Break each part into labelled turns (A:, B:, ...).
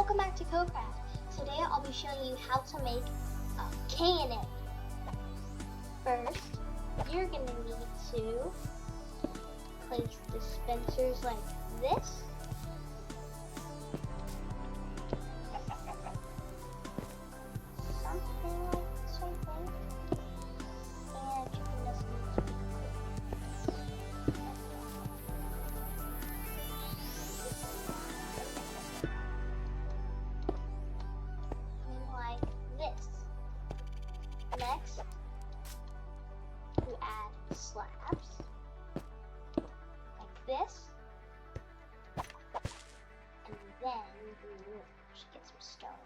A: welcome back to CodeCraft. Today I'll be showing you how to make a cannon. First, you're going to need to place dispensers like this. Something like this, I think. And you can just need to be like this. Next, you add slabs like this, and then you should get some stone.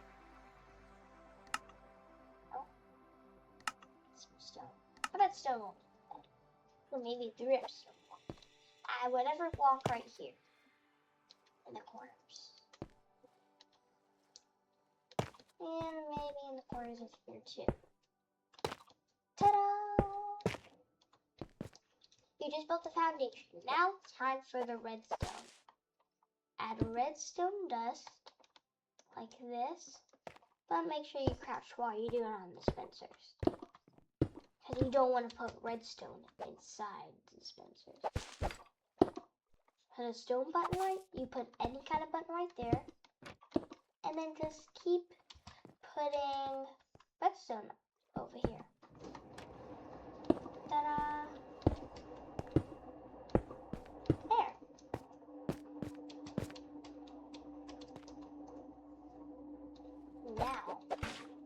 A: Oh, get some stone. How about stone won't be bad? Or maybe dripstone. Add whatever block right here in the corners. And maybe in the corners of here too. Ta-da! You just built the foundation. Now it's time for the redstone. Add redstone dust like this, but make sure you crouch while you do it on dispensers, because you don't want to put redstone inside dispensers. Put a stone button right, you put any kind of button right there, and then just keep putting redstone over here. Ta-da! There. Now,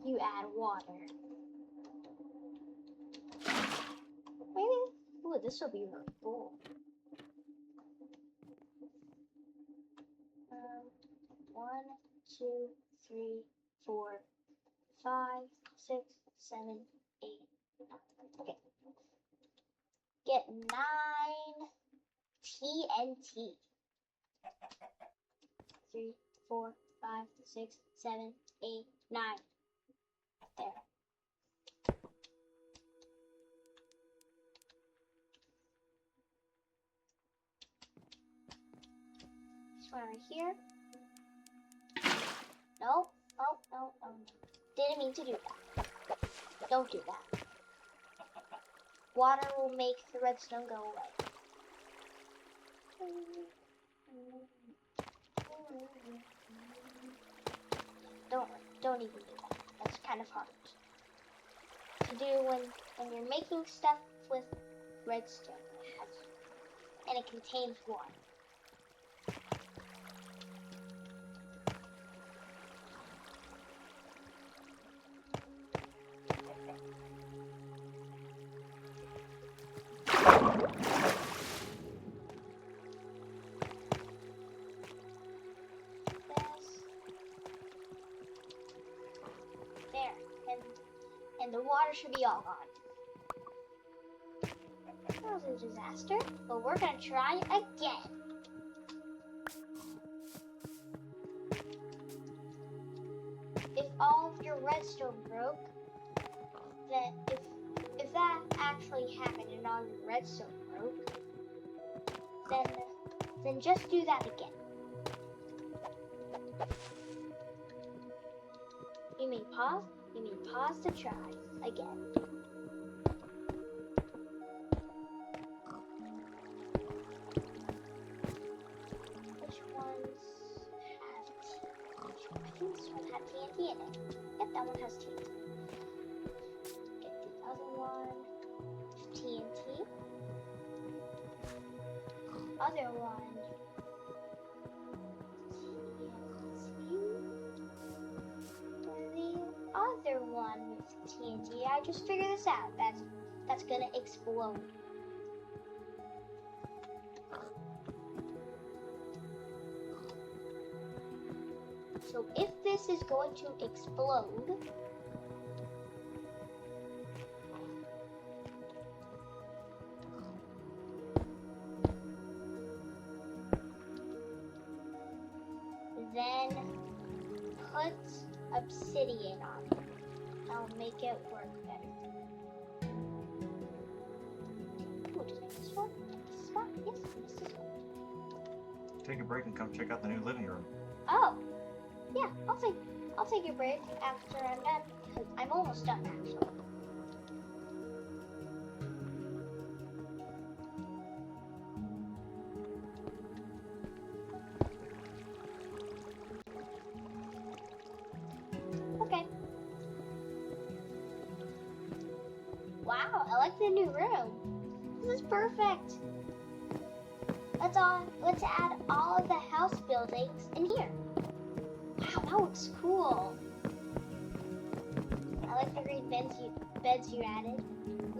A: you add water. Maybe, ooh, this will be really cool. 1, 2, 3, 4, 5, 6, 7, 8, 9. Okay. Get 9 TNT. 3, 4, 5, 6, 7, 8, 9. There. This one right here. No, no. Didn't mean to do that. Don't do that. Water will make the redstone go away. Don't even do that. That's kind of hard to do when you're making stuff with redstone and it contains water. And the water should be all gone. That was a disaster, but we're gonna try again. If all of your redstone broke, then if that actually happened and all your redstone broke, then just do that again. You may pause to try again. Which ones have TNT? I think this one had TNT in it. Yep, that one has TNT. Get the other one with TNT. Other one. Other one with TNT. I just figured this out. That's gonna explode. So if this is going to explode, then put obsidian on it. That'll make it work better. Ooh, did I miss one? This spot? Yes, I missed this one.
B: Take a break and come check out the new living room.
A: Oh, yeah. Yeah, I'll take a break after I'm done, because I'm almost done actually. Okay. Wow, I like the new room. This is perfect. Let's add all of the house buildings in here. Wow, that looks cool. I like the green beds you added.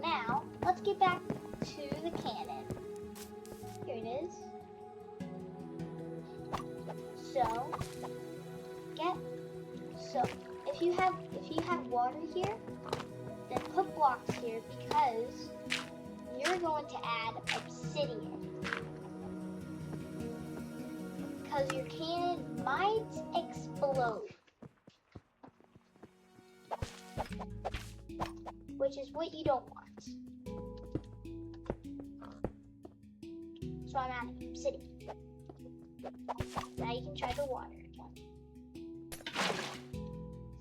A: Now, let's get back to the cannon. Here it is. So if you have water here, then put blocks here because you're going to add obsidian. Because your cannon might explode. Which is what you don't want. So I'm adding obsidian. Now you can try the water again.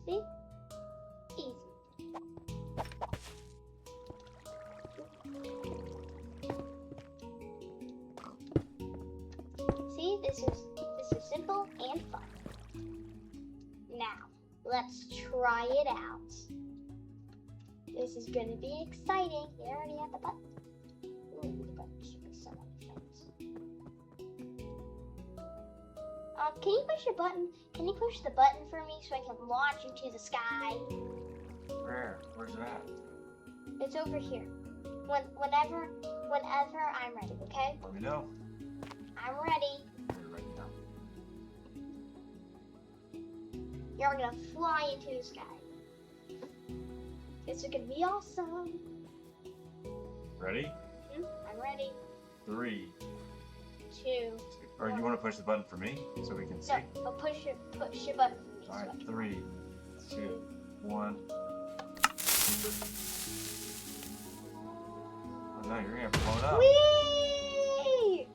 A: See? Easy. See, this is simple and fun. Now, let's try it out. This is gonna be exciting. You already have the button. Ooh, the button should be so many things. Can you push a button? Can you push the button for me so I can launch into the sky?
B: Where? Where's it at?
A: It's over here. Whenever I'm ready, okay?
B: Let me know.
A: I'm ready.
B: You're ready now.
A: You're gonna fly into the sky. This is gonna be awesome.
B: Ready?
A: I'm ready.
B: 3,
A: 2.
B: Or you want to push the button for me so we can see?
A: No, I'll push your button for me.
B: All right, 3, 2, 1. Oh no, you're gonna blow it up.
A: Whee!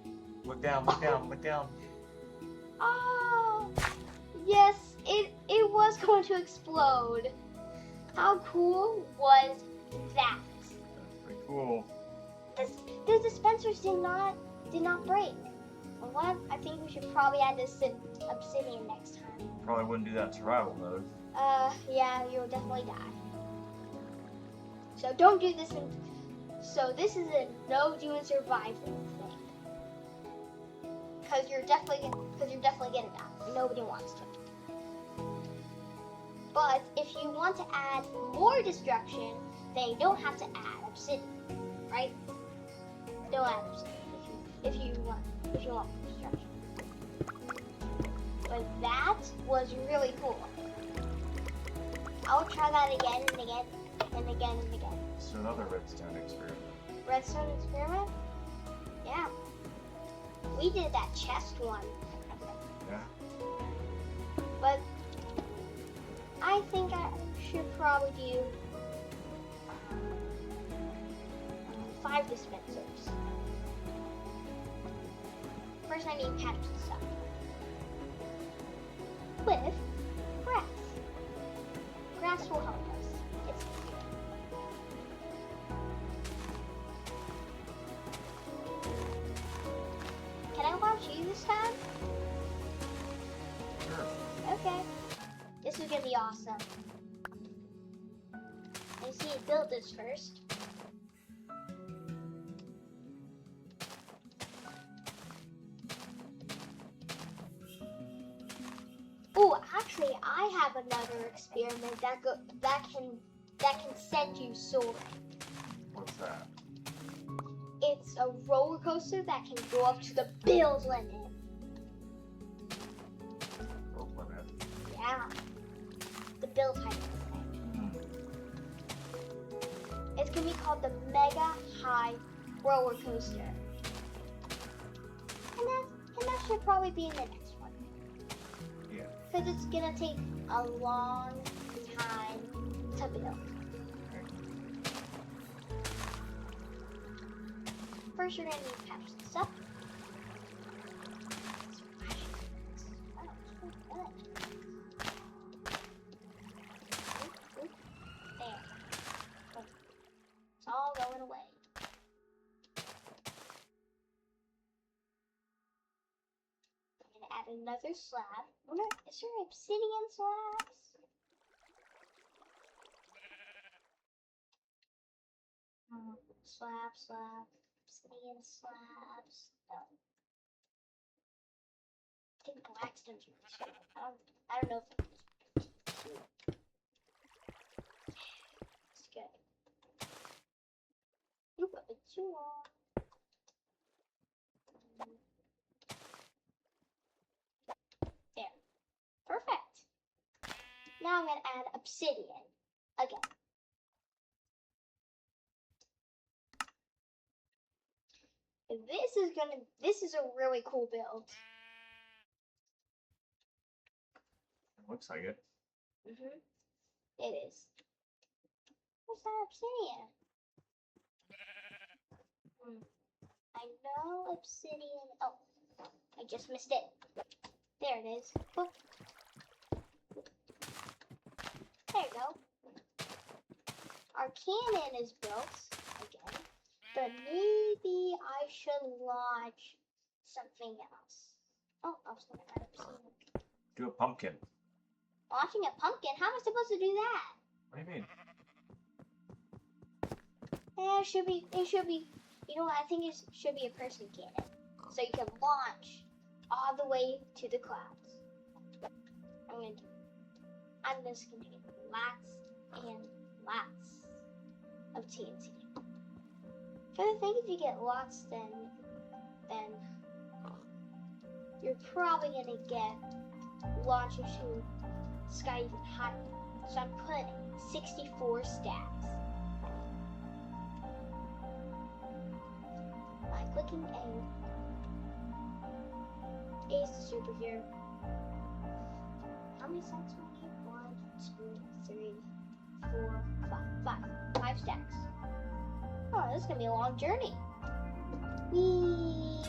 B: Look down, look down, look down.
A: Oh, yes, it was going to explode. How cool was that?
B: That's pretty cool.
A: The dispensers did not break. Well, what? I think we should probably add this obsidian next time.
B: Probably wouldn't do that in survival mode.
A: Yeah, you'll definitely die. So don't do this. So this is a no doing survival thing. Because you're definitely gonna die. Nobody wants to. But if you want to add more destruction, then you don't have to add obsidian, right? Don't add obsidian if you want destruction. But that was really cool. I'll try that again and again and again and again.
B: So another redstone experiment.
A: Redstone experiment? Yeah. We did that chest one.
B: Yeah.
A: But I think I should probably do 5 dispensers. First I need to patch this up. With grass. Grass will help us. It's Can I launch you this time?
B: Sure.
A: Okay. This is gonna be awesome. I see you build this first. Oh, actually, I have another experiment that can send you soaring.
B: What's that?
A: It's a roller coaster that can go up to the build limit.
B: Roll limit.
A: Yeah. The build height limit. It's gonna be called the Mega High Roller Coaster. And that should probably be in the next one.
B: Yeah.
A: Because it's gonna take a long time to build. First, you're gonna need to patch this up. another slab. Is there obsidian slabs? Slab, obsidian slabs. No. I think blackstone's really strong. I don't know if it's good. You got it too long. There. Perfect. Now I'm gonna add obsidian again. This is a really cool build.
B: Looks like it.
A: It is. What's that obsidian? I know obsidian. Oh, I just missed it. There it is. Boop. There you go. Our cannon is built again, but maybe I should launch something else. Oh, I was gonna add obsidian.
B: Do a pumpkin.
A: Launching a pumpkin? How am I supposed to do that?
B: What do you mean?
A: It should be, you know what, I think it should be a person cannon. So you can launch all the way to the clouds. I'm just gonna get lots and lots of TNT. But I think if you get lots, then you're probably gonna get launches to sky even higher. So I'm putting 64 stacks. By clicking A is the superhero. How many stacks will I get? 1, 2, 3, 4, 5. 5 stacks. Oh, this is gonna be a long journey. Whee!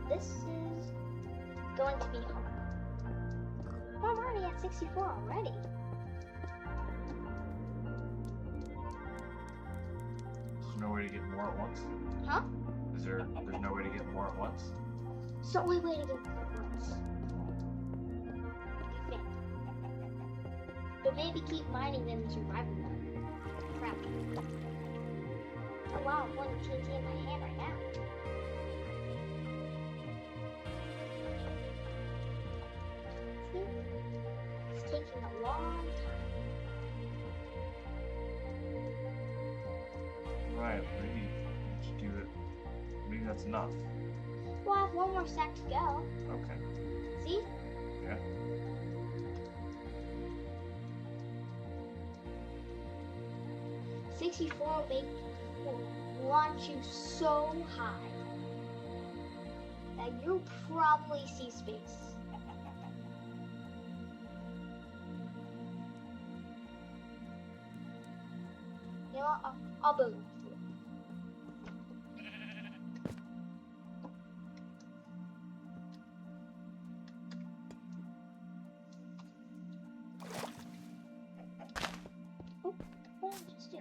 A: This is going to be hard. Oh, I'm already at 64 already.
B: There's no way to get more at once?
A: Huh?
B: There's no way to get more at once?
A: It's the only way to get more once. But maybe keep mining them in survival mode. Crap. Oh wow, I'm putting TNT in my hand right now. It's taking a long time.
B: Right, maybe you should do it. Maybe that's enough.
A: Well, I have one more stack to go.
B: Okay.
A: See?
B: Yeah.
A: Will launch you so high that you'll probably see space. You know what? I'll build it. Oh, what did I just do?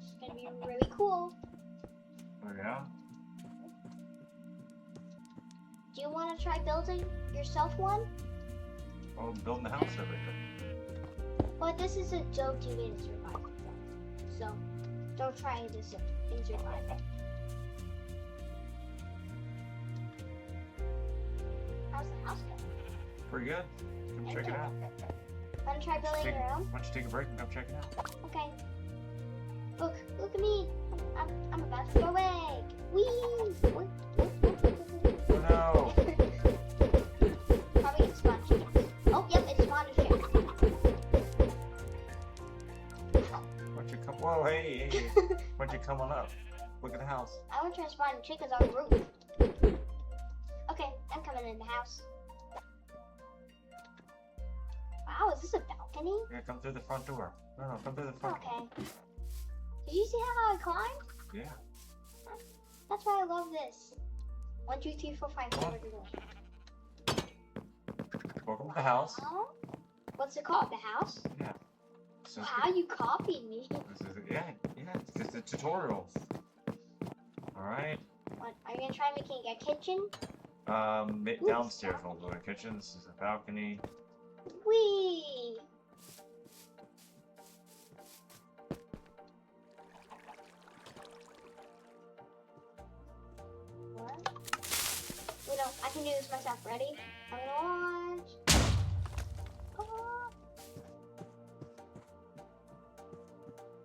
A: It's gonna be really cool.
B: Oh, yeah?
A: Do you want to try building yourself one?
B: Oh, building the house over here.
A: Well, this is a joke you made a survival from. So, don't try this in survival. How's the house going?
B: Pretty good. Come check it out.
A: Want to try building your own?
B: Why don't you take a break and come check it out?
A: Okay. Look at me. I'm about to go away. Whee!
B: Oh, no.
A: Probably gonna spawn chickens. Oh, yep, it spawned a chicken.
B: Why don't you come? Whoa, hey. Why don't you come on up? Look at the house.
A: I want to try spawning chickens on the roof. Okay, I'm coming in the house. Wow, is this a balcony?
B: Yeah, come through the front door. No, come through the front door.
A: Okay. Did you see how I climbed?
B: Yeah.
A: That's why I love this. 1, 2, 3, 4, 5, 6, 7, 8.
B: Welcome to the house.
A: What's it called? The house?
B: Yeah. So
A: How you copied me?
B: this is yeah. It's just a tutorial. All right.
A: What, are you gonna try making a kitchen?
B: Downstairs we'll go to the kitchen. This is a balcony.
A: Whee! What? Wait, no, I can do this myself. Ready? I'm gonna launch.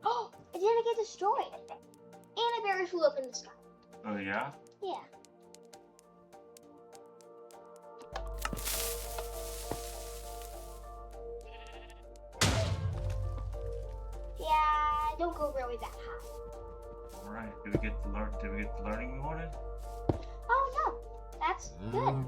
A: Oh, it didn't get destroyed. And a berry flew up in the sky.
B: Oh yeah.
A: Yeah. Yeah, don't go really that high.
B: All right. Did we get the learning we wanted?
A: Oh no, that's good.